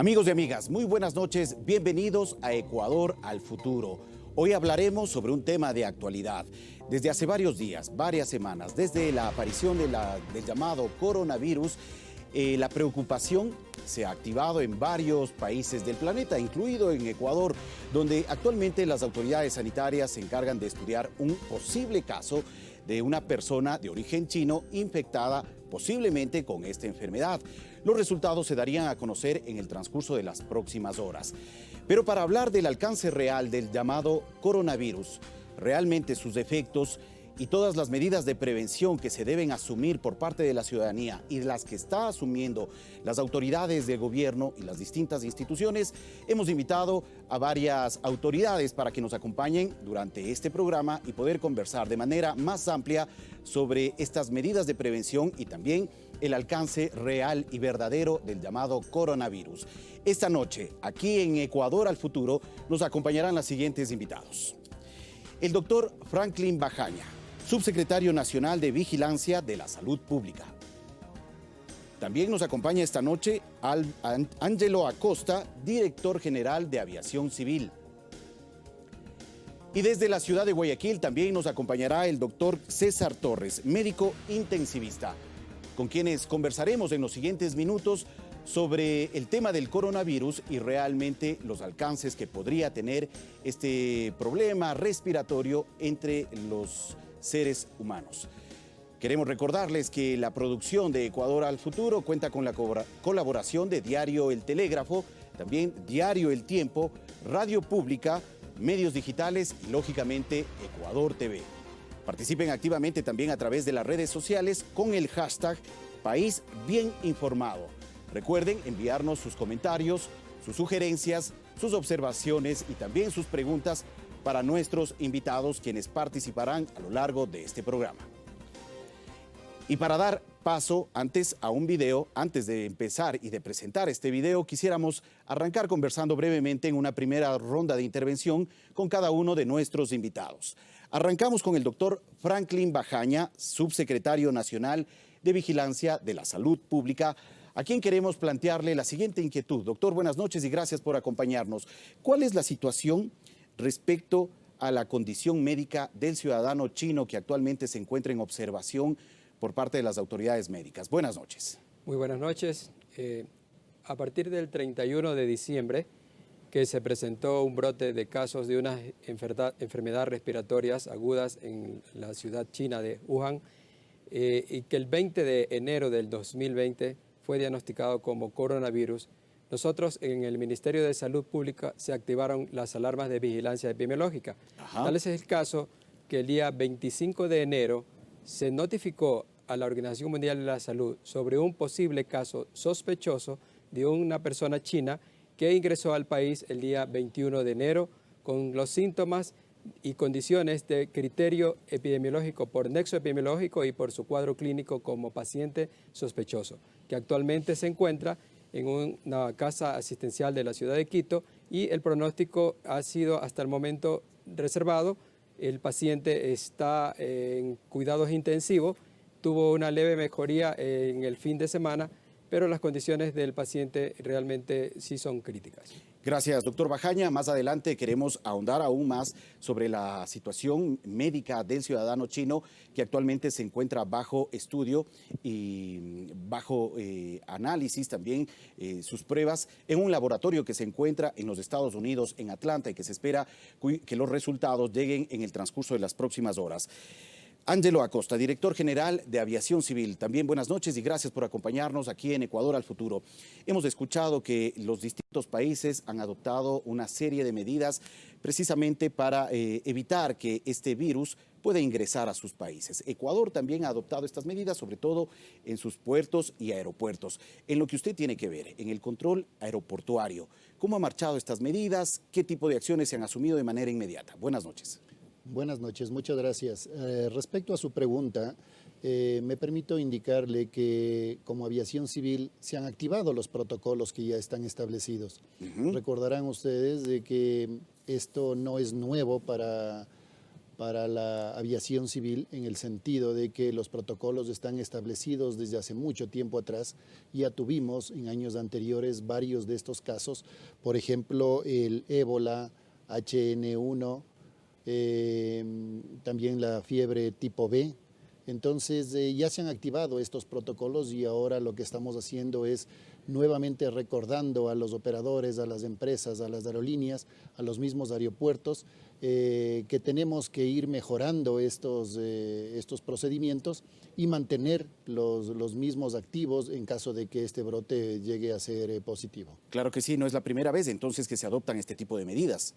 Amigos y amigas, muy buenas noches, bienvenidos a Ecuador al Futuro. Hoy hablaremos sobre un tema de actualidad. Desde hace varios días, varias semanas, desde la aparición del llamado coronavirus, la preocupación se ha activado en varios países del planeta, incluido en Ecuador, donde actualmente las autoridades sanitarias se encargan de estudiar un posible caso de una persona de origen chino infectada posiblemente con esta enfermedad. Los resultados se darían a conocer en el transcurso de las próximas horas. Pero para hablar del alcance real del llamado coronavirus, realmente sus efectos y todas las medidas de prevención que se deben asumir por parte de la ciudadanía y las que está asumiendo las autoridades del gobierno y las distintas instituciones, hemos invitado a varias autoridades para que nos acompañen durante este programa y poder conversar de manera más amplia sobre estas medidas de prevención y también el alcance real y verdadero del llamado coronavirus. Esta noche, aquí en Ecuador al Futuro, nos acompañarán los siguientes invitados. El doctor Franklin Bajaña, subsecretario nacional de Vigilancia de la Salud Pública. También nos acompaña esta noche Ángelo Acosta, director general de Aviación Civil. Y desde la ciudad de Guayaquil también nos acompañará el doctor César Torres, médico intensivista, con quienes conversaremos en los siguientes minutos sobre el tema del coronavirus y realmente los alcances que podría tener este problema respiratorio entre los seres humanos. Queremos recordarles que la producción de Ecuador al Futuro cuenta con la colaboración de Diario El Telégrafo, también Diario El Tiempo, Radio Pública, medios digitales y lógicamente Ecuador TV. Participen activamente también a través de las redes sociales con el hashtag País Bien Informado. Recuerden enviarnos sus comentarios, sus sugerencias, sus observaciones y también sus preguntas para nuestros invitados, quienes participarán a lo largo de este programa. Y para dar paso a un video, antes de empezar y de presentar este video, quisiéramos arrancar conversando brevemente en una primera ronda de intervención con cada uno de nuestros invitados. Arrancamos con el doctor Franklin Bajaña, subsecretario nacional de Vigilancia de la Salud Pública, a quien queremos plantearle la siguiente inquietud. Doctor, buenas noches y gracias por acompañarnos. ¿Cuál es la situación respecto a la condición médica del ciudadano chino que actualmente se encuentra en observación por parte de las autoridades médicas? Buenas noches. Muy buenas noches. A partir del 31 de diciembre, que se presentó un brote de casos de unas enfermedades respiratorias agudas en la ciudad china de Wuhan, y que el 20 de enero del 2020 fue diagnosticado como coronavirus, nosotros en el Ministerio de Salud Pública se activaron las alarmas de vigilancia epidemiológica. Tal es el caso que el día 25 de enero se notificó a la Organización Mundial de la Salud sobre un posible caso sospechoso de una persona china que ingresó al país el día 21 de enero con los síntomas y condiciones de criterio epidemiológico por nexo epidemiológico y por su cuadro clínico como paciente sospechoso, que actualmente se encuentra en una casa asistencial de la ciudad de Quito y el pronóstico ha sido hasta el momento reservado. El paciente está en cuidados intensivos, tuvo una leve mejoría en el fin de semana, pero las condiciones del paciente realmente sí son críticas. Gracias, doctor Bajaña. Más adelante queremos ahondar aún más sobre la situación médica del ciudadano chino que actualmente se encuentra bajo estudio y bajo análisis también sus pruebas en un laboratorio que se encuentra en los Estados Unidos, en Atlanta, y que se espera que los resultados lleguen en el transcurso de las próximas horas. Ángelo Acosta, director general de Aviación Civil. También buenas noches y gracias por acompañarnos aquí en Ecuador al Futuro. Hemos escuchado que los distintos países han adoptado una serie de medidas precisamente para evitar que este virus pueda ingresar a sus países. Ecuador también ha adoptado estas medidas, sobre todo en sus puertos y aeropuertos. En lo que usted tiene que ver, en el control aeroportuario, ¿cómo han marchado estas medidas? ¿Qué tipo de acciones se han asumido de manera inmediata? Buenas noches. Buenas noches, muchas gracias. Respecto a su pregunta, me permito indicarle que como Aviación Civil se han activado los protocolos que ya están establecidos. Recordarán ustedes de que esto no es nuevo para para la aviación civil, en el sentido de que los protocolos están establecidos desde hace mucho tiempo atrás. Ya tuvimos en años anteriores varios de estos casos, por ejemplo el ébola, HN1, también la fiebre tipo B. Entonces ya se han activado estos protocolos y ahora lo que estamos haciendo es nuevamente recordando a los operadores, a las empresas, a las aerolíneas, a los mismos aeropuertos, que tenemos que ir mejorando estos procedimientos y mantener los mismos activos en caso de que este brote llegue a ser positivo. Claro que sí, no es la primera vez entonces que se adoptan este tipo de medidas.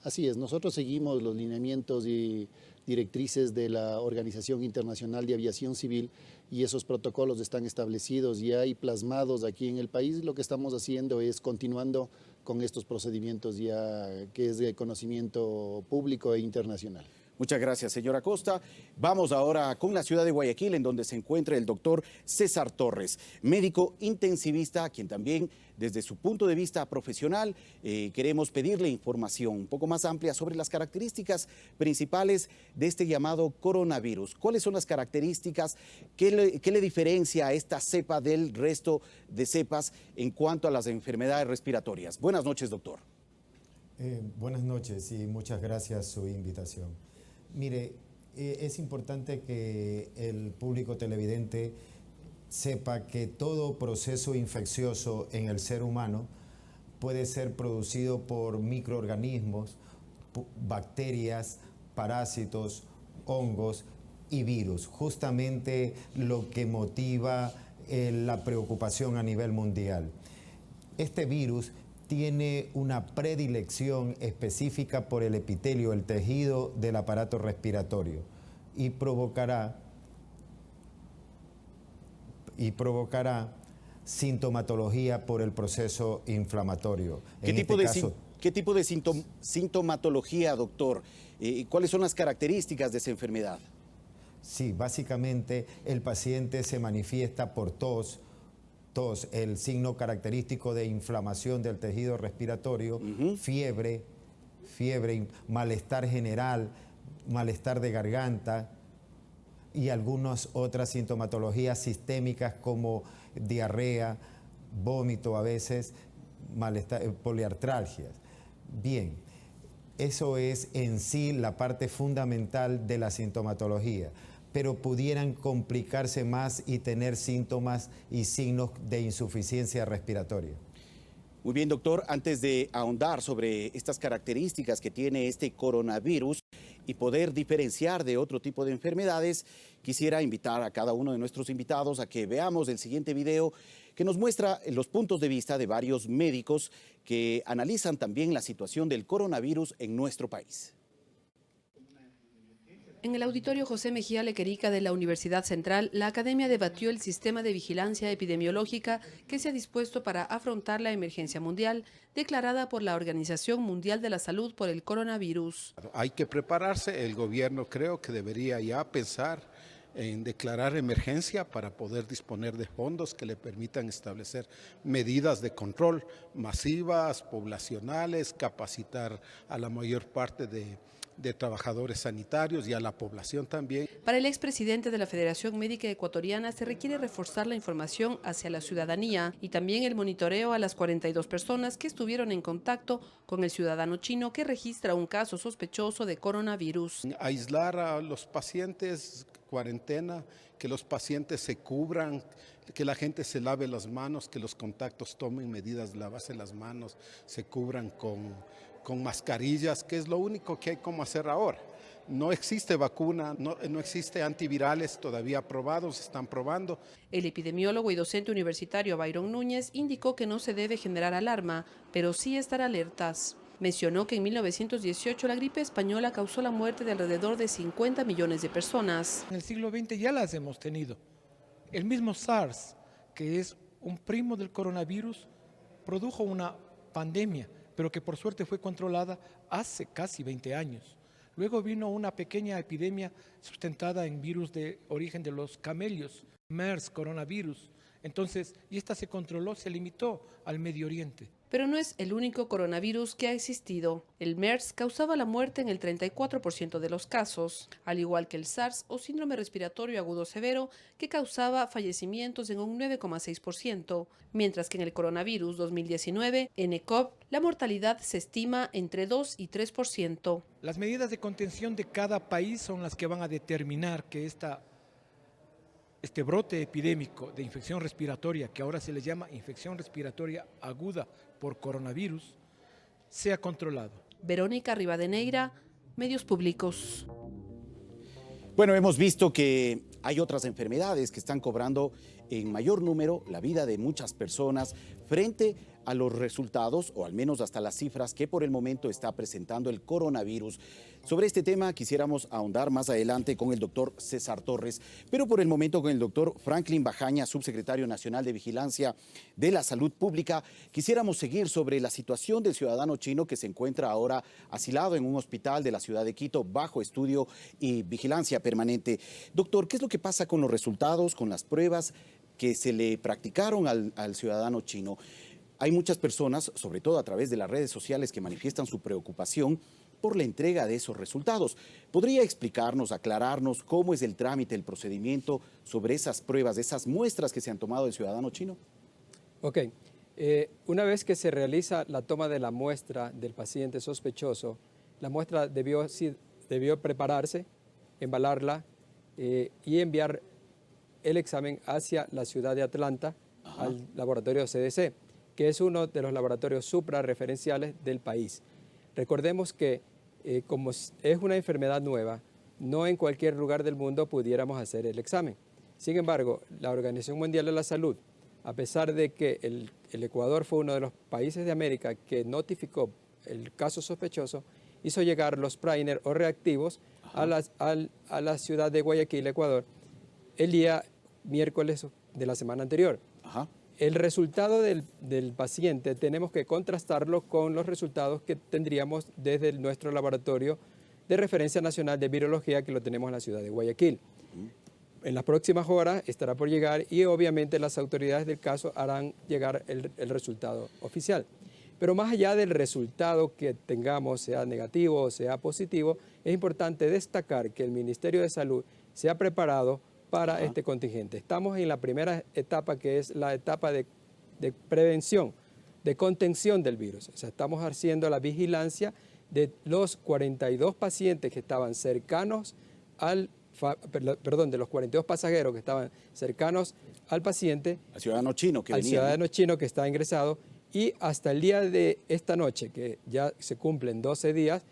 Así es, nosotros seguimos los lineamientos y directrices de la Organización Internacional de Aviación Civil y esos protocolos están establecidos y hay plasmados aquí en el país. Lo que estamos haciendo es continuando con estos procedimientos ya que es de conocimiento público e internacional. Muchas gracias, señora Costa. Vamos ahora con la ciudad de Guayaquil, en donde se encuentra el doctor César Torres, médico intensivista, a quien también, desde su punto de vista profesional, queremos pedirle información un poco más amplia sobre las características principales de este llamado coronavirus. ¿Cuáles son las características? ¿Qué le diferencia a esta cepa del resto de cepas en cuanto a las enfermedades respiratorias? Buenas noches, doctor. Buenas noches y muchas gracias por su invitación. Mire, es importante que el público televidente sepa que todo proceso infeccioso en el ser humano puede ser producido por microorganismos, bacterias, parásitos, hongos y virus. Justamente lo que motiva la preocupación a nivel mundial. Este virus tiene una predilección específica por el epitelio, el tejido del aparato respiratorio, y provocará sintomatología por el proceso inflamatorio. ¿Qué tipo de sintomatología, doctor? ¿Cuáles son las características de esa enfermedad? Sí, básicamente el paciente se manifiesta por tos, el signo característico de inflamación del tejido respiratorio, fiebre, malestar general, malestar de garganta y algunas otras sintomatologías sistémicas como diarrea, vómito a veces, malestar, poliartralgias. Bien, eso es en sí la parte fundamental de la sintomatología, pero pudieran complicarse más y tener síntomas y signos de insuficiencia respiratoria. Muy bien, doctor, antes de ahondar sobre estas características que tiene este coronavirus y poder diferenciar de otro tipo de enfermedades, quisiera invitar a cada uno de nuestros invitados a que veamos el siguiente video que nos muestra los puntos de vista de varios médicos que analizan también la situación del coronavirus en nuestro país. En el auditorio José Mejía Lequerica de la Universidad Central, la academia debatió el sistema de vigilancia epidemiológica que se ha dispuesto para afrontar la emergencia mundial declarada por la Organización Mundial de la Salud por el coronavirus. Hay que prepararse, el gobierno creo que debería ya pensar en declarar emergencia para poder disponer de fondos que le permitan establecer medidas de control masivas, poblacionales, capacitar a la mayor parte de trabajadores sanitarios y a la población también. Para el expresidente de la Federación Médica Ecuatoriana se requiere reforzar la información hacia la ciudadanía y también el monitoreo a las 42 personas que estuvieron en contacto con el ciudadano chino que registra un caso sospechoso de coronavirus. Aislar a los pacientes, cuarentena, que los pacientes se cubran, que la gente se lave las manos, que los contactos tomen medidas de lavarse las manos, se cubran con mascarillas, que es lo único que hay como hacer ahora. No existe vacuna, no existe antivirales todavía aprobados, están probando. El epidemiólogo y docente universitario Byron Núñez indicó que no se debe generar alarma, pero sí estar alertas. Mencionó que en 1918 la gripe española causó la muerte de alrededor de 50 millones de personas. En el siglo XX ya las hemos tenido. El mismo SARS, que es un primo del coronavirus, produjo una pandemia, pero que por suerte fue controlada hace casi 20 años. Luego vino una pequeña epidemia sustentada en virus de origen de los camellos, MERS, coronavirus. Entonces, y esta se controló, se limitó al Medio Oriente. Pero no es el único coronavirus que ha existido. El MERS causaba la muerte en el 34% de los casos, al igual que el SARS o síndrome respiratorio agudo severo, que causaba fallecimientos en un 9,6%, mientras que en el coronavirus 2019, nCoV, la mortalidad se estima entre 2 y 3%. Las medidas de contención de cada país son las que van a determinar que este brote epidémico de infección respiratoria, que ahora se le llama infección respiratoria aguda por coronavirus, sea controlado. Verónica Rivadeneira, Medios Públicos. Bueno, hemos visto que hay otras enfermedades que están cobrando en mayor número la vida de muchas personas frente a los resultados, o al menos hasta las cifras que por el momento está presentando el coronavirus. Sobre este tema quisiéramos ahondar más adelante con el doctor César Torres, pero por el momento con el doctor Franklin Bajaña, subsecretario nacional de Vigilancia de la Salud Pública. Quisiéramos seguir sobre la situación del ciudadano chino que se encuentra ahora asilado en un hospital de la ciudad de Quito bajo estudio y vigilancia permanente. Doctor, ¿qué es lo que pasa con los resultados, con las pruebas que se le practicaron al ciudadano chino? Hay muchas personas, sobre todo a través de las redes sociales, que manifiestan su preocupación por la entrega de esos resultados. ¿Podría explicarnos, aclararnos cómo es el trámite, el procedimiento sobre esas pruebas, esas muestras que se han tomado del ciudadano chino? Ok. Una vez que se realiza la toma de la muestra del paciente sospechoso, la muestra debió prepararse, embalarla y enviar el examen hacia la ciudad de Atlanta, al laboratorio CDC, que es uno de los laboratorios suprarreferenciales del país. Recordemos que como es una enfermedad nueva, no en cualquier lugar del mundo pudiéramos hacer el examen. Sin embargo, la Organización Mundial de la Salud, a pesar de que el Ecuador fue uno de los países de América que notificó el caso sospechoso, hizo llegar los primer o reactivos a la ciudad de Guayaquil, Ecuador, el día miércoles de la semana anterior. El resultado del paciente tenemos que contrastarlo con los resultados que tendríamos desde nuestro laboratorio de referencia nacional de virología, que lo tenemos en la ciudad de Guayaquil. En las próximas horas estará por llegar y obviamente las autoridades del caso harán llegar el resultado oficial. Pero más allá del resultado que tengamos, sea negativo o sea positivo, es importante destacar que el Ministerio de Salud se ha preparado para este contingente. Estamos en la primera etapa, que es la etapa de prevención, de contención del virus. O sea, estamos haciendo la vigilancia de los 42 pacientes que estaban cercanos de los 42 pasajeros que estaban cercanos al paciente. Al ciudadano chino que venía. Al ciudadano chino que está ingresado. Y hasta el día de esta noche, que ya se cumplen 12 días,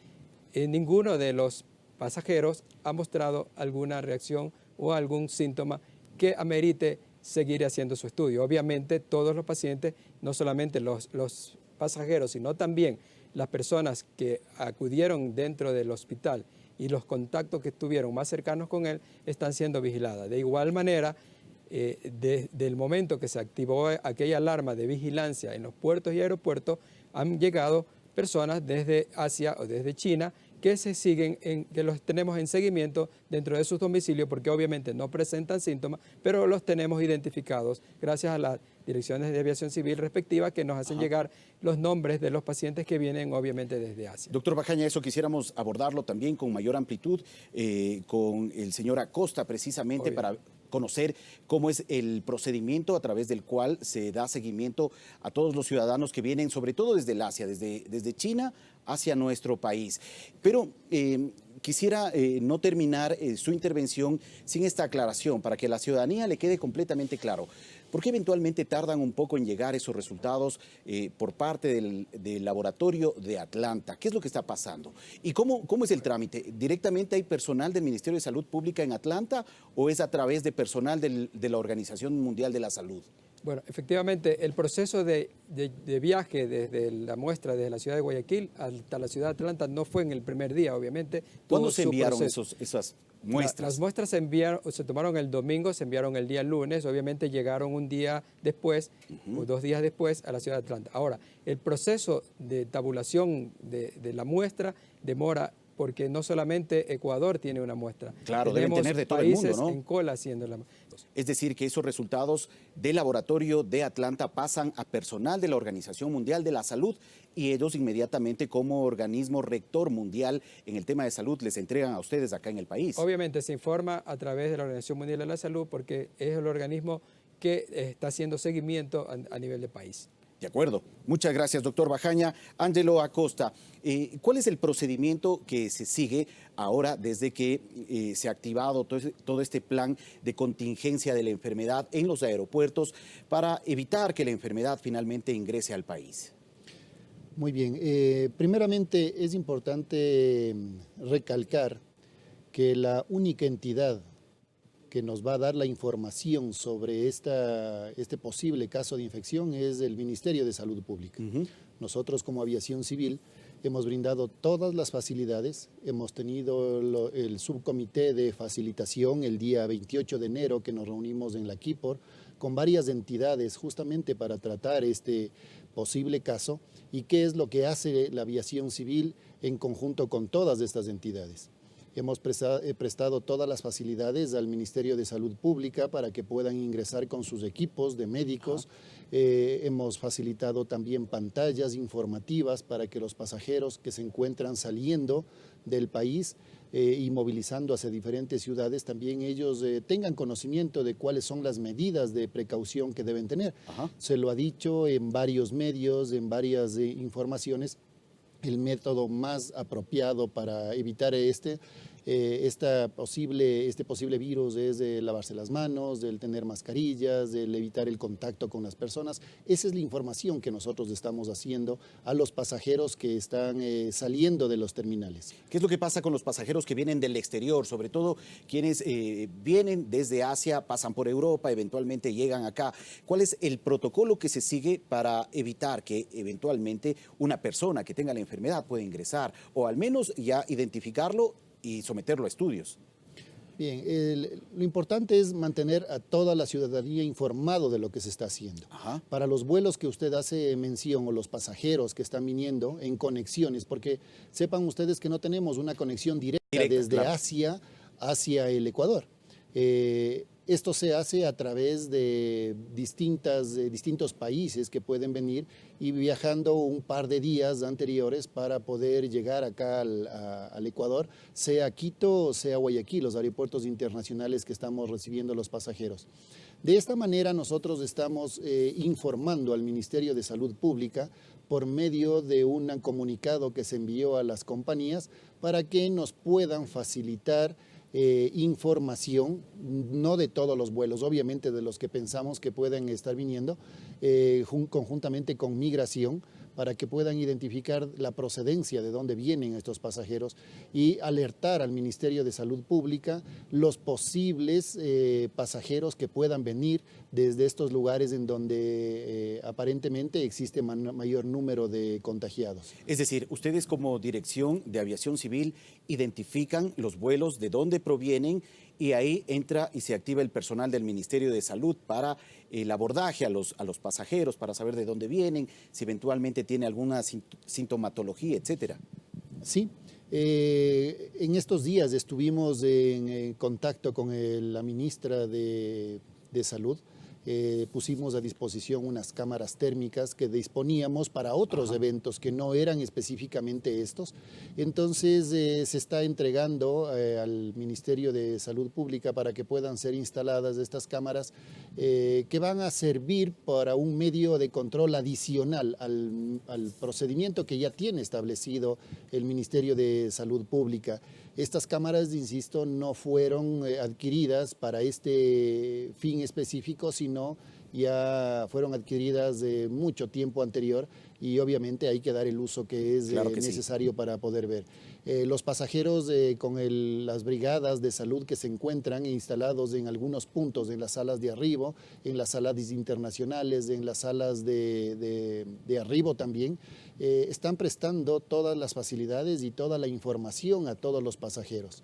ninguno de los pasajeros ha mostrado alguna reacción o algún síntoma que amerite seguir haciendo su estudio. Obviamente todos los pacientes, no solamente los pasajeros, sino también las personas que acudieron dentro del hospital y los contactos que estuvieron más cercanos con él están siendo vigiladas. De igual manera, desde el momento que se activó aquella alarma de vigilancia en los puertos y aeropuertos, han llegado personas desde Asia o desde China que los tenemos en seguimiento dentro de sus domicilios, porque obviamente no presentan síntomas, pero los tenemos identificados gracias a las direcciones de aviación civil respectivas que nos hacen llegar los nombres de los pacientes que vienen obviamente desde Asia. Doctor Bajaña, eso quisiéramos abordarlo también con mayor amplitud con el señor Acosta, precisamente para conocer cómo es el procedimiento a través del cual se da seguimiento a todos los ciudadanos que vienen, sobre todo desde el Asia, desde China hacia nuestro país. Pero quisiera no terminar su intervención sin esta aclaración, para que a la ciudadanía le quede completamente claro. ¿Por qué eventualmente tardan un poco en llegar esos resultados por parte del laboratorio de Atlanta? ¿Qué es lo que está pasando? ¿Y cómo es el trámite? ¿Directamente hay personal del Ministerio de Salud Pública en Atlanta o es a través de personal de la Organización Mundial de la Salud? Bueno, efectivamente, el proceso de viaje desde la muestra, desde la ciudad de Guayaquil hasta la ciudad de Atlanta, no fue en el primer día, obviamente. ¿Cuándo se enviaron esas muestras? Las muestras se tomaron el domingo, se enviaron el día lunes, obviamente llegaron un día después o 2 días después a la ciudad de Atlanta. Ahora, el proceso de tabulación de la muestra demora porque no solamente Ecuador tiene una muestra. Claro, deben tener de todo el mundo, países ¿no? en cola haciendo la muestra. Es decir, que esos resultados del laboratorio de Atlanta pasan a personal de la Organización Mundial de la Salud y ellos inmediatamente como organismo rector mundial en el tema de salud les entregan a ustedes acá en el país. Obviamente se informa a través de la Organización Mundial de la Salud porque es el organismo que está haciendo seguimiento a nivel de país. De acuerdo. Muchas gracias, doctor Bajaña. Ángelo Acosta, ¿cuál es el procedimiento que se sigue ahora desde que se ha activado todo este plan de contingencia de la enfermedad en los aeropuertos para evitar que la enfermedad finalmente ingrese al país? Muy bien. Primeramente es importante recalcar que la única entidad que nos va a dar la información sobre este posible caso de infección es el Ministerio de Salud Pública. Nosotros como Aviación Civil hemos brindado todas las facilidades, hemos tenido el subcomité de facilitación el día 28 de enero que nos reunimos en la KIPOR con varias entidades justamente para tratar este posible caso y qué es lo que hace la Aviación Civil en conjunto con todas estas entidades. Hemos prestado todas las facilidades al Ministerio de Salud Pública para que puedan ingresar con sus equipos de médicos. Hemos facilitado también pantallas informativas para que los pasajeros que se encuentran saliendo del país y movilizando hacia diferentes ciudades, también ellos tengan conocimiento de cuáles son las medidas de precaución que deben tener. Se lo ha dicho en varios medios, en varias informaciones. El método más apropiado para evitar este posible virus es de lavarse las manos, del tener mascarillas, del evitar el contacto con las personas. Esa es la información que nosotros estamos haciendo a los pasajeros que están saliendo de los terminales. ¿Qué es lo que pasa con los pasajeros que vienen del exterior? Sobre todo quienes vienen desde Asia, pasan por Europa, eventualmente llegan acá. ¿Cuál es el protocolo que se sigue para evitar que eventualmente una persona que tenga la enfermedad pueda ingresar o al menos ya identificarlo y someterlo a estudios? Bien, lo importante es mantener a toda la ciudadanía informado de lo que se está haciendo. Para los vuelos que usted hace mención o los pasajeros que están viniendo en conexiones, porque sepan ustedes que no tenemos una conexión directa desde Asia hacia el Ecuador. Esto se hace a través de distintos países que pueden venir y viajando un par de días anteriores para poder llegar acá al Ecuador, sea Quito o sea Guayaquil, los aeropuertos internacionales que estamos recibiendo los pasajeros. De esta manera nosotros estamos informando al Ministerio de Salud Pública por medio de un comunicado que se envió a las compañías para que nos puedan facilitar información, no de todos los vuelos, obviamente de los que pensamos que pueden estar viniendo, conjuntamente con migración, para que puedan identificar la procedencia de dónde vienen estos pasajeros y alertar al Ministerio de Salud Pública los posibles pasajeros que puedan venir desde estos lugares en donde aparentemente existe mayor número de contagiados. Es decir, ustedes como Dirección de Aviación Civil identifican los vuelos, de dónde provienen y ahí entra y se activa el personal del Ministerio de Salud para el abordaje a los pasajeros, para saber de dónde vienen, si eventualmente tiene alguna sintomatología, etcétera. Sí, en estos días estuvimos en contacto con la ministra de Salud. Pusimos a disposición unas cámaras térmicas que disponíamos para otros eventos que no eran específicamente estos. Entonces se está entregando al Ministerio de Salud Pública para que puedan ser instaladas estas cámaras que van a servir para un medio de control adicional al procedimiento que ya tiene establecido el Ministerio de Salud Pública. Estas cámaras, insisto, no fueron adquiridas para este fin específico, sino ya fueron adquiridas de mucho tiempo anterior y obviamente hay que dar el uso que es necesario para poder ver. Los pasajeros con las brigadas de salud que se encuentran instalados en algunos puntos, en las salas de arribo, en las salas internacionales, en las salas de arribo también, están prestando todas las facilidades y toda la información a todos los pasajeros.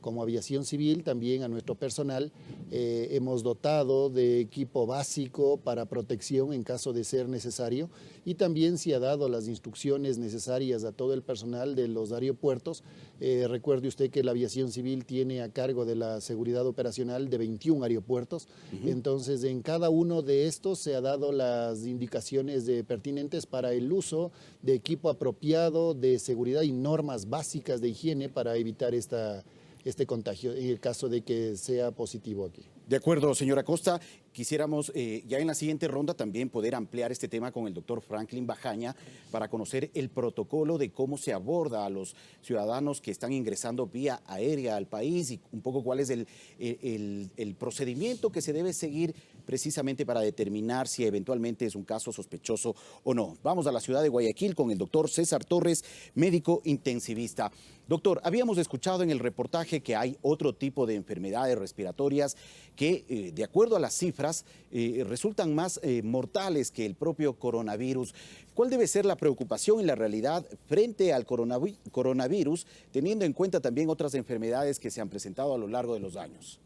como aviación civil, también a nuestro personal hemos dotado de equipo básico para protección en caso de ser necesario, y también se ha dado las instrucciones necesarias a todo el personal de los aeropuertos. Recuerde usted que la aviación civil tiene a cargo de la seguridad operacional de 21 aeropuertos, entonces en cada uno de estos se ha dado las indicaciones pertinentes para el uso de equipo apropiado de seguridad y normas básicas de higiene para evitar este contagio en el caso de que sea positivo aquí. De acuerdo, señora Costa. Quisiéramos ya en la siguiente ronda también poder ampliar este tema con el doctor Franklin Bajaña para conocer el protocolo de cómo se aborda a los ciudadanos que están ingresando vía aérea al país y un poco cuál es el procedimiento que se debe seguir precisamente para determinar si eventualmente es un caso sospechoso o no. Vamos a la ciudad de Guayaquil con el doctor César Torres, médico intensivista. Doctor, habíamos escuchado en el reportaje que hay otro tipo de enfermedades respiratorias que, de acuerdo a las cifras, resultan más mortales que el propio coronavirus. ¿Cuál debe ser la preocupación en la realidad frente al coronavirus, teniendo en cuenta también otras enfermedades que se han presentado a lo largo de los años?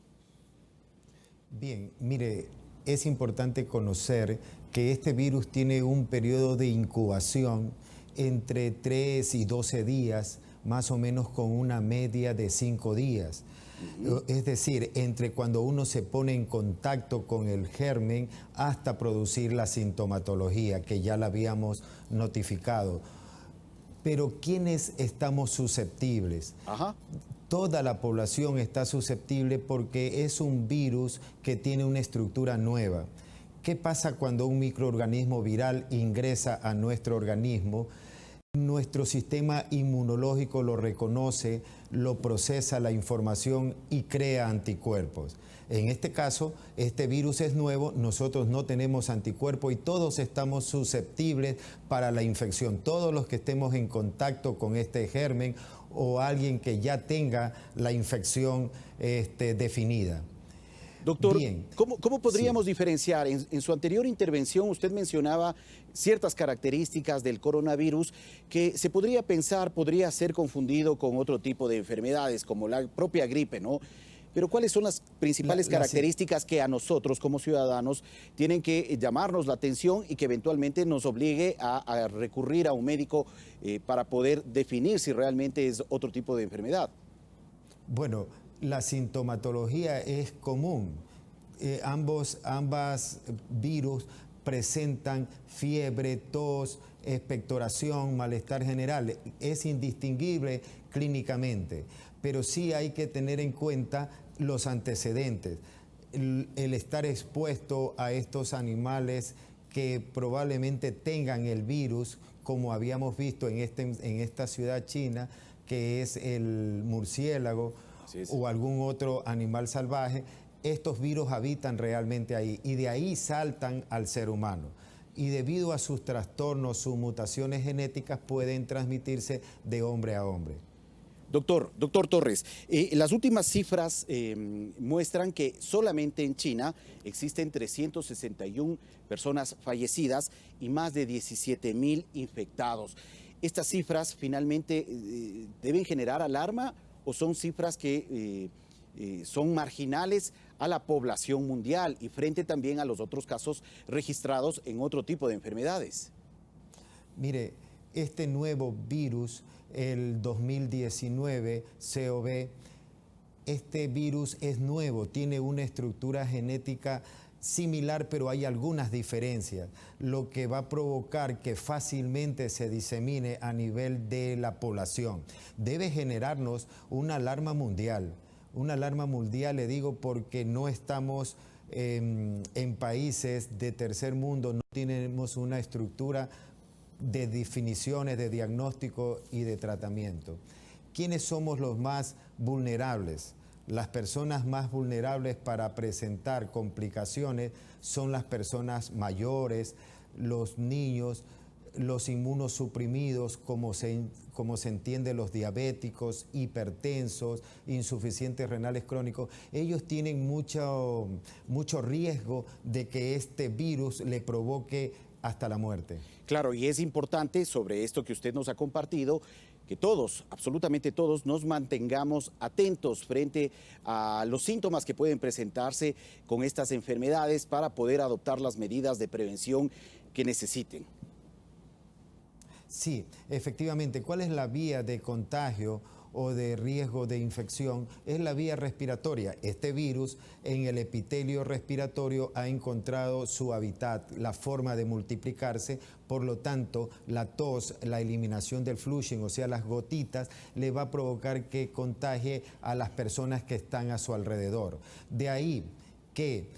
Bien, mire, es importante conocer que este virus tiene un periodo de incubación entre 3 y 12 días, más o menos con una media de 5 días. Es decir, entre cuando uno se pone en contacto con el germen hasta producir la sintomatología, que ya la habíamos notificado. Pero ¿quiénes estamos susceptibles? Toda la población está susceptible porque es un virus que tiene una estructura nueva. ¿Qué pasa cuando un microorganismo viral ingresa a nuestro organismo? Nuestro sistema inmunológico lo reconoce, lo procesa la información y crea anticuerpos. En este caso, este virus es nuevo, nosotros no tenemos anticuerpos y todos estamos susceptibles para la infección. Todos los que estemos en contacto con este germen o alguien que ya tenga la infección definida. Doctor, Bien. ¿Cómo podríamos diferenciar? En su anterior intervención usted mencionaba ciertas características del coronavirus que se podría pensar podría ser confundido con otro tipo de enfermedades, como la propia gripe, ¿no? Pero ¿cuáles son las principales características que a nosotros como ciudadanos tienen que llamarnos la atención y que eventualmente nos obligue a recurrir a un médico para poder definir si realmente es otro tipo de enfermedad? Bueno, la sintomatología es común. Ambas virus presentan fiebre, tos, expectoración, malestar general. Es indistinguible clínicamente, pero sí hay que tener en cuenta los antecedentes. El estar expuesto a estos animales que probablemente tengan el virus, como habíamos visto en esta ciudad china, que es el murciélago, o algún otro animal salvaje, estos virus habitan realmente ahí y de ahí saltan al ser humano. Y debido a sus trastornos, sus mutaciones genéticas pueden transmitirse de hombre a hombre. Doctor Torres, las últimas cifras muestran que solamente en China existen 361 personas fallecidas y más de 17,000 infectados. ¿Estas cifras finalmente deben generar alarma o son cifras que son marginales a la población mundial y frente también a los otros casos registrados en otro tipo de enfermedades? Mire, este nuevo virus, el 2019 CoV, este virus es nuevo, tiene una estructura genética similar, pero hay algunas diferencias, lo que va a provocar que fácilmente se disemine a nivel de la población. Debe generarnos una alarma mundial. Una alarma mundial, le digo, porque no estamos en países de tercer mundo, no tenemos una estructura de definiciones, de diagnóstico y de tratamiento. ¿Quiénes somos los más vulnerables? Las personas más vulnerables para presentar complicaciones son las personas mayores, los niños, los inmunosuprimidos, como se entiende, los diabéticos, hipertensos, insuficientes renales crónicos. Ellos tienen mucho riesgo de que este virus le provoque hasta la muerte. Claro, y es importante sobre esto que usted nos ha compartido, que todos, absolutamente todos, nos mantengamos atentos frente a los síntomas que pueden presentarse con estas enfermedades para poder adoptar las medidas de prevención que necesiten. Sí, efectivamente. ¿Cuál es la vía de contagio o de riesgo de infección? Es la vía respiratoria. Este virus en el epitelio respiratorio ha encontrado su hábitat, la forma de multiplicarse. Por lo tanto, la tos, la eliminación del flushing, o sea, las gotitas, le va a provocar que contagie a las personas que están a su alrededor. De ahí que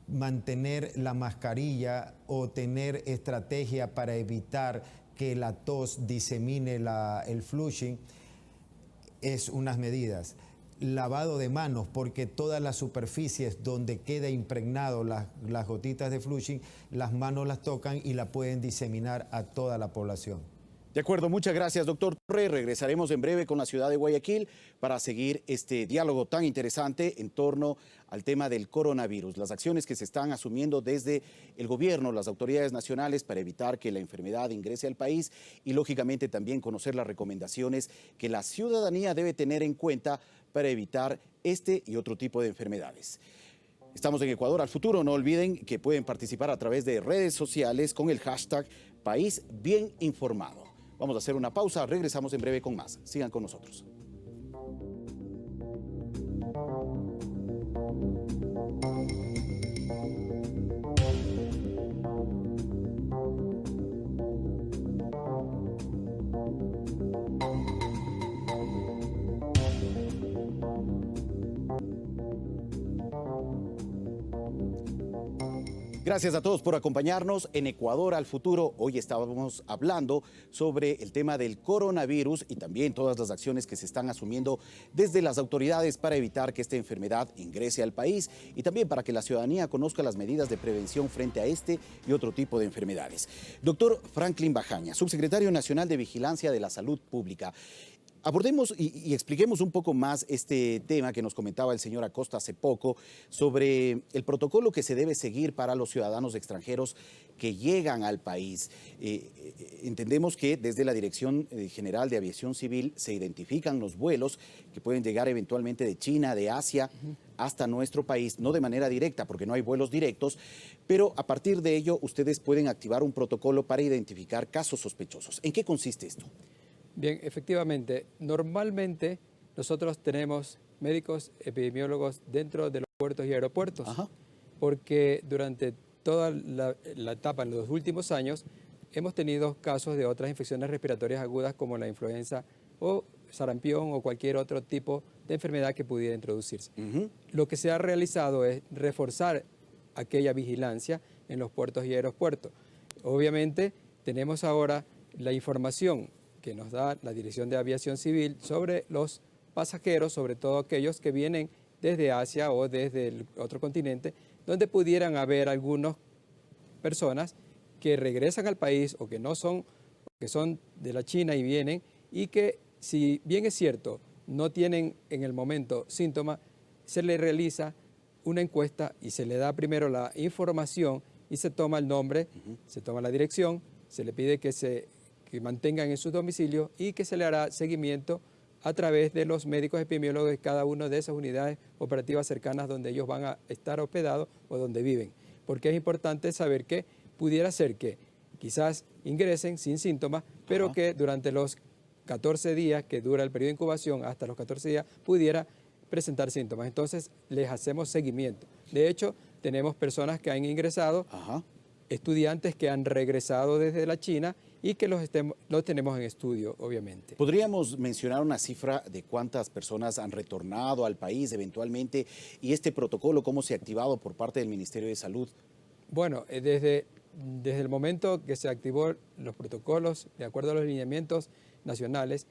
mantener la mascarilla o tener estrategia para evitar que la tos disemine el flushing es unas medidas. Lavado de manos, porque todas las superficies donde queda impregnado las gotitas de flushing, las manos las tocan y la pueden diseminar a toda la población. De acuerdo, muchas gracias, doctor Torres. Regresaremos en breve con la ciudad de Guayaquil para seguir este diálogo tan interesante en torno al tema del coronavirus, las acciones que se están asumiendo desde el gobierno, las autoridades nacionales para evitar que la enfermedad ingrese al país y, lógicamente, también conocer las recomendaciones que la ciudadanía debe tener en cuenta para evitar este y otro tipo de enfermedades. Estamos en Ecuador al Futuro. No olviden que pueden participar a través de redes sociales con el hashtag País Bien Informado. Vamos a hacer una pausa, regresamos en breve con más. Sigan con nosotros. Gracias a todos por acompañarnos en Ecuador al Futuro. Hoy estábamos hablando sobre el tema del coronavirus y también todas las acciones que se están asumiendo desde las autoridades para evitar que esta enfermedad ingrese al país y también para que la ciudadanía conozca las medidas de prevención frente a este y otro tipo de enfermedades. Doctor Franklin Bajaña, subsecretario nacional de Vigilancia de la Salud Pública. Abordemos y expliquemos un poco más este tema que nos comentaba el señor Acosta hace poco sobre el protocolo que se debe seguir para los ciudadanos extranjeros que llegan al país. Entendemos que desde la Dirección General de Aviación Civil se identifican los vuelos que pueden llegar eventualmente de China, de Asia, hasta nuestro país, no de manera directa porque no hay vuelos directos, pero a partir de ello ustedes pueden activar un protocolo para identificar casos sospechosos. ¿En qué consiste esto? Bien, efectivamente, normalmente nosotros tenemos médicos epidemiólogos dentro de los puertos y aeropuertos, porque durante toda la etapa, en los últimos años, hemos tenido casos de otras infecciones respiratorias agudas como la influenza o sarampión o cualquier otro tipo de enfermedad que pudiera introducirse. Lo que se ha realizado es reforzar aquella vigilancia en los puertos y aeropuertos. Obviamente, tenemos ahora la información que nos da la Dirección de Aviación Civil sobre los pasajeros, sobre todo aquellos que vienen desde Asia o desde el otro continente, donde pudieran haber algunas personas que regresan al país o que no son, que son de la China y vienen, y que si bien es cierto, no tienen en el momento síntomas, se les realiza una encuesta y se le da primero la información y se toma el nombre, se toma la dirección, se le pide que mantengan en su domicilio y que se le hará seguimiento a través de los médicos epidemiólogos de cada una de esas unidades operativas cercanas donde ellos van a estar hospedados o donde viven. Porque es importante saber que pudiera ser que quizás ingresen sin síntomas, pero que durante los 14 días que dura el periodo de incubación, hasta los 14 días, pudiera presentar síntomas. Entonces, les hacemos seguimiento. De hecho, tenemos personas que han ingresado, estudiantes que han regresado desde la China y que los tenemos en estudio, obviamente. ¿Podríamos mencionar una cifra de cuántas personas han retornado al país eventualmente y este protocolo cómo se ha activado por parte del Ministerio de Salud? Bueno, desde el momento que se activó los protocolos, de acuerdo a los lineamientos nacionales,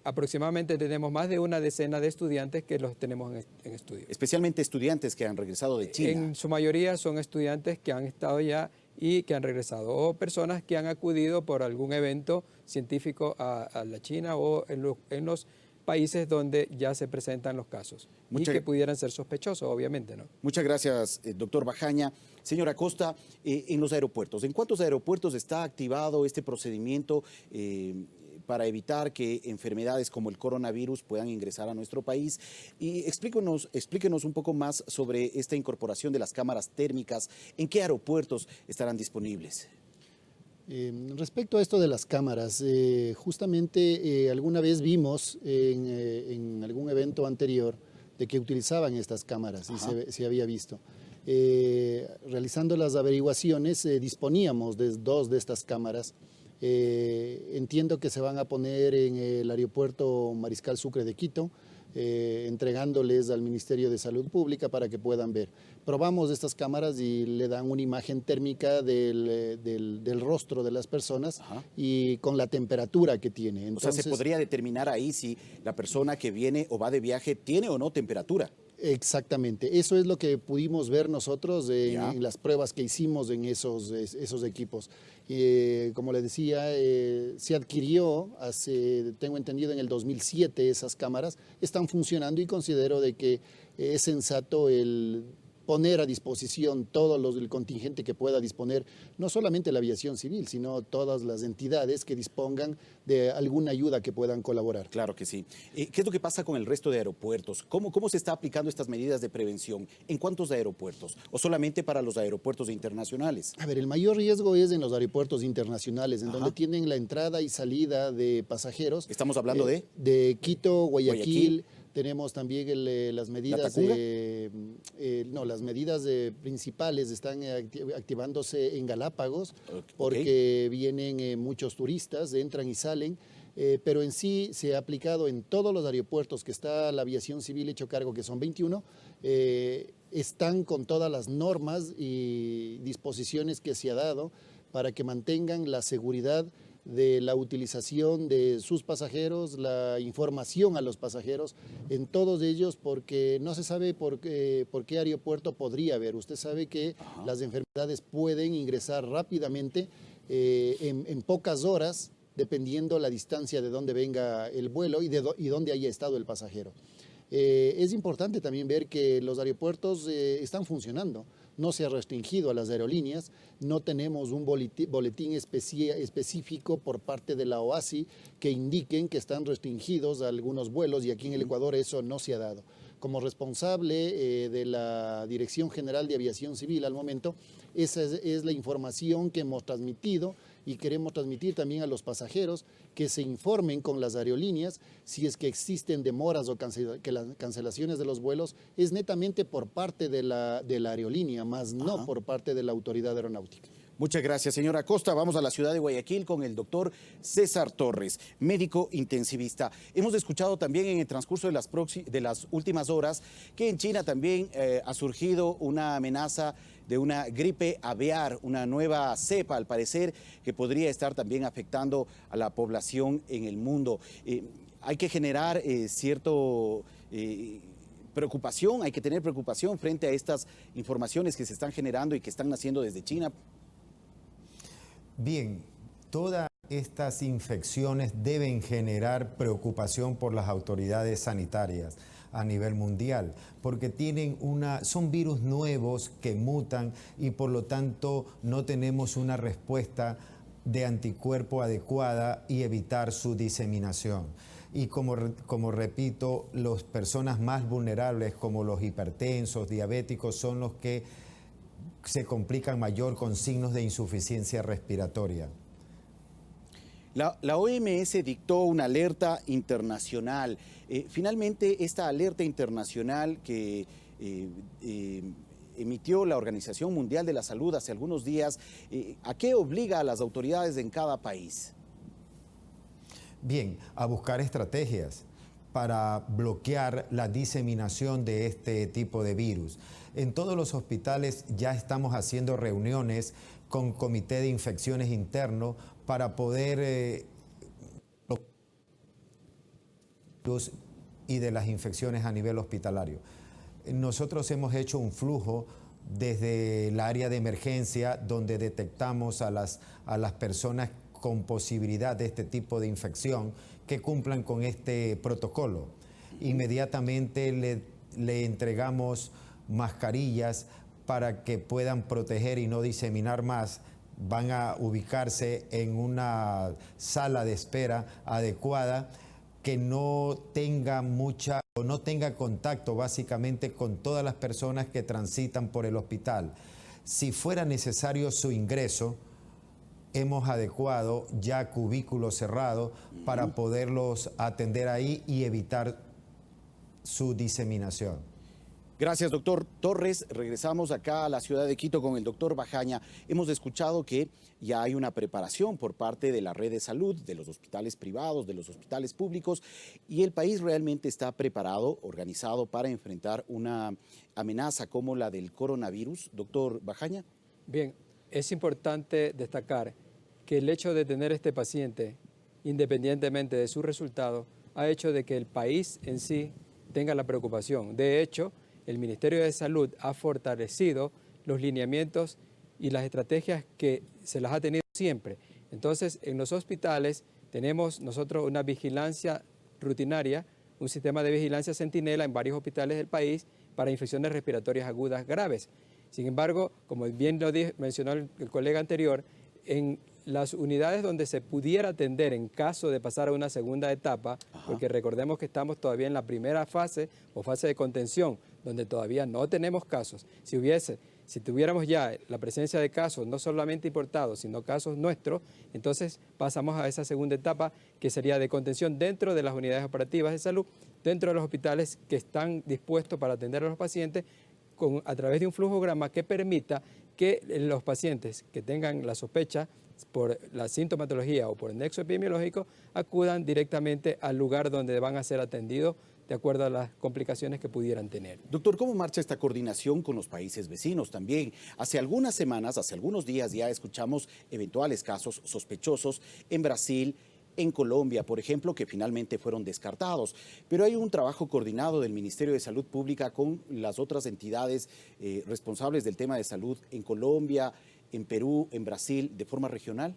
aproximadamente tenemos más de una decena de estudiantes que los tenemos en estudio. Especialmente estudiantes que han regresado de China. En su mayoría son estudiantes que han estado ya y que han regresado, o personas que han acudido por algún evento científico a la China o en los países donde ya se presentan los casos y que pudieran ser sospechosos, obviamente, ¿no? Muchas gracias, doctor Bajaña. Señora Acosta, en los aeropuertos, ¿en cuántos aeropuertos está activado este procedimiento para evitar que enfermedades como el coronavirus puedan ingresar a nuestro país. Y explíquenos un poco más sobre esta incorporación de las cámaras térmicas. ¿En qué aeropuertos estarán disponibles? Respecto a esto de las cámaras, justamente alguna vez vimos en algún evento anterior de que utilizaban estas cámaras y se había visto. Realizando las averiguaciones, disponíamos de 2 de estas cámaras. Entiendo que se van a poner en el aeropuerto Mariscal Sucre de Quito, entregándoles al Ministerio de Salud Pública para que puedan ver. Probamos estas cámaras y le dan una imagen térmica del rostro de las personas y con la temperatura que tiene. Entonces, o sea, se podría determinar ahí si la persona que viene o va de viaje tiene o no temperatura. Exactamente, eso es lo que pudimos ver nosotros en las pruebas que hicimos en esos equipos. Como le decía, se adquirió tengo entendido, en el 2007 esas cámaras, están funcionando y considero de que es sensato el poner a disposición todo el contingente que pueda disponer, no solamente la aviación civil, sino todas las entidades que dispongan de alguna ayuda que puedan colaborar. Claro que sí. ¿Qué es lo que pasa con el resto de aeropuertos? ¿Cómo se está aplicando estas medidas de prevención? ¿En cuántos aeropuertos? ¿O solamente para los aeropuertos internacionales? A ver, el mayor riesgo es en los aeropuertos internacionales, en donde tienen la entrada y salida de pasajeros. ¿Estamos hablando de? De Quito, Guayaquil. Tenemos también las medidas las medidas principales están activándose en Galápagos porque vienen muchos turistas, entran y salen, pero en sí se ha aplicado en todos los aeropuertos que está la aviación civil hecho cargo, que son 21, están con todas las normas y disposiciones que se ha dado para que mantengan la seguridad de la utilización de sus pasajeros, la información a los pasajeros, en todos ellos, porque no se sabe por qué aeropuerto podría haber. Usted sabe que las enfermedades pueden ingresar rápidamente en pocas horas, dependiendo la distancia de dónde venga el vuelo y dónde haya estado el pasajero. Es importante también ver que los aeropuertos están funcionando. No se ha restringido a las aerolíneas, no tenemos un boletín específico por parte de la OASI que indiquen que están restringidos a algunos vuelos, y aquí en el Ecuador eso no se ha dado. Como responsable de la Dirección General de Aviación Civil al momento, esa es la información que hemos transmitido y queremos transmitir también a los pasajeros que se informen con las aerolíneas si es que existen demoras o que las cancelaciones de los vuelos es netamente por parte de la aerolínea, más no por parte de la autoridad aeronáutica. Muchas gracias, señora Acosta. Vamos a la ciudad de Guayaquil con el doctor César Torres, médico intensivista. Hemos escuchado también en el transcurso de las últimas horas que en China también ha surgido una amenaza de una gripe aviar, una nueva cepa, al parecer, que podría estar también afectando a la población en el mundo. Hay que generar preocupación, hay que tener preocupación frente a estas informaciones que se están generando y que están naciendo desde China. Bien, todas estas infecciones deben generar preocupación por las autoridades sanitarias a nivel mundial, porque son virus nuevos que mutan y por lo tanto no tenemos una respuesta de anticuerpo adecuada y evitar su diseminación. Y como repito, las personas más vulnerables como los hipertensos, diabéticos, son los que se complican mayor con signos de insuficiencia respiratoria. La OMS dictó una alerta internacional. Finalmente, esta alerta internacional que emitió la Organización Mundial de la Salud hace algunos días, ¿a qué obliga a las autoridades en cada país? Bien, a buscar estrategias para bloquear la diseminación de este tipo de virus. En todos los hospitales ya estamos haciendo reuniones con comité de infecciones interno para poder y de las infecciones a nivel hospitalario. Nosotros hemos hecho un flujo desde el área de emergencia donde detectamos a las personas con posibilidad de este tipo de infección que cumplan con este protocolo. Inmediatamente le entregamos mascarillas para que puedan proteger y no diseminar más van a ubicarse en una sala de espera adecuada, que no tenga no tenga contacto básicamente con todas las personas que transitan por el hospital. Si fuera necesario su ingreso, hemos adecuado ya cubículos cerrados para poderlos atender ahí y evitar su diseminación. Gracias, doctor Torres. Regresamos acá a la ciudad de Quito con el doctor Bajaña. Hemos escuchado que ya hay una preparación por parte de la red de salud, de los hospitales privados, de los hospitales públicos, y el país realmente está preparado, organizado para enfrentar una amenaza como la del coronavirus. Doctor Bajaña. Bien, es importante destacar que el hecho de tener este paciente, independientemente de su resultado, ha hecho de que el país en sí tenga la preocupación. De hecho, el Ministerio de Salud ha fortalecido los lineamientos y las estrategias que se las ha tenido siempre. Entonces, en los hospitales tenemos nosotros una vigilancia rutinaria, un sistema de vigilancia centinela en varios hospitales del país para infecciones respiratorias agudas graves. Sin embargo, como bien mencionó el colega anterior, en las unidades donde se pudiera atender en caso de pasar a una segunda etapa, porque recordemos que estamos todavía en la primera fase o fase de contención, donde todavía no tenemos casos. Si tuviéramos ya la presencia de casos, no solamente importados, sino casos nuestros, entonces pasamos a esa segunda etapa, que sería de contención dentro de las unidades operativas de salud, dentro de los hospitales que están dispuestos para atender a los pacientes, a través de un flujograma que permita que los pacientes que tengan la sospecha por la sintomatología o por el nexo epidemiológico acudan directamente al lugar donde van a ser atendidos de acuerdo a las complicaciones que pudieran tener. Doctor, ¿cómo marcha esta coordinación con los países vecinos también? Hace algunas semanas, hace algunos días ya escuchamos eventuales casos sospechosos en Brasil, en Colombia, por ejemplo, que finalmente fueron descartados. Pero hay un trabajo coordinado del Ministerio de Salud Pública con las otras entidades responsables del tema de salud en Colombia, en Perú, en Brasil, de forma regional.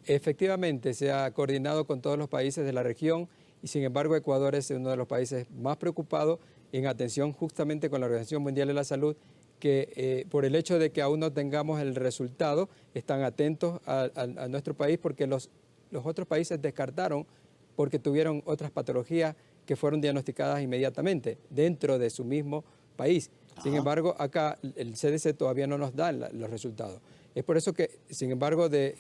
Efectivamente, se ha coordinado con todos los países de la región y sin embargo Ecuador es uno de los países más preocupados en atención justamente con la Organización Mundial de la Salud, que por el hecho de que aún no tengamos el resultado, están atentos a nuestro país porque los otros países descartaron porque tuvieron otras patologías que fueron diagnosticadas inmediatamente dentro de su mismo país. Sin embargo, acá el CDC todavía no nos da los resultados. Es por eso que, sin embargo, de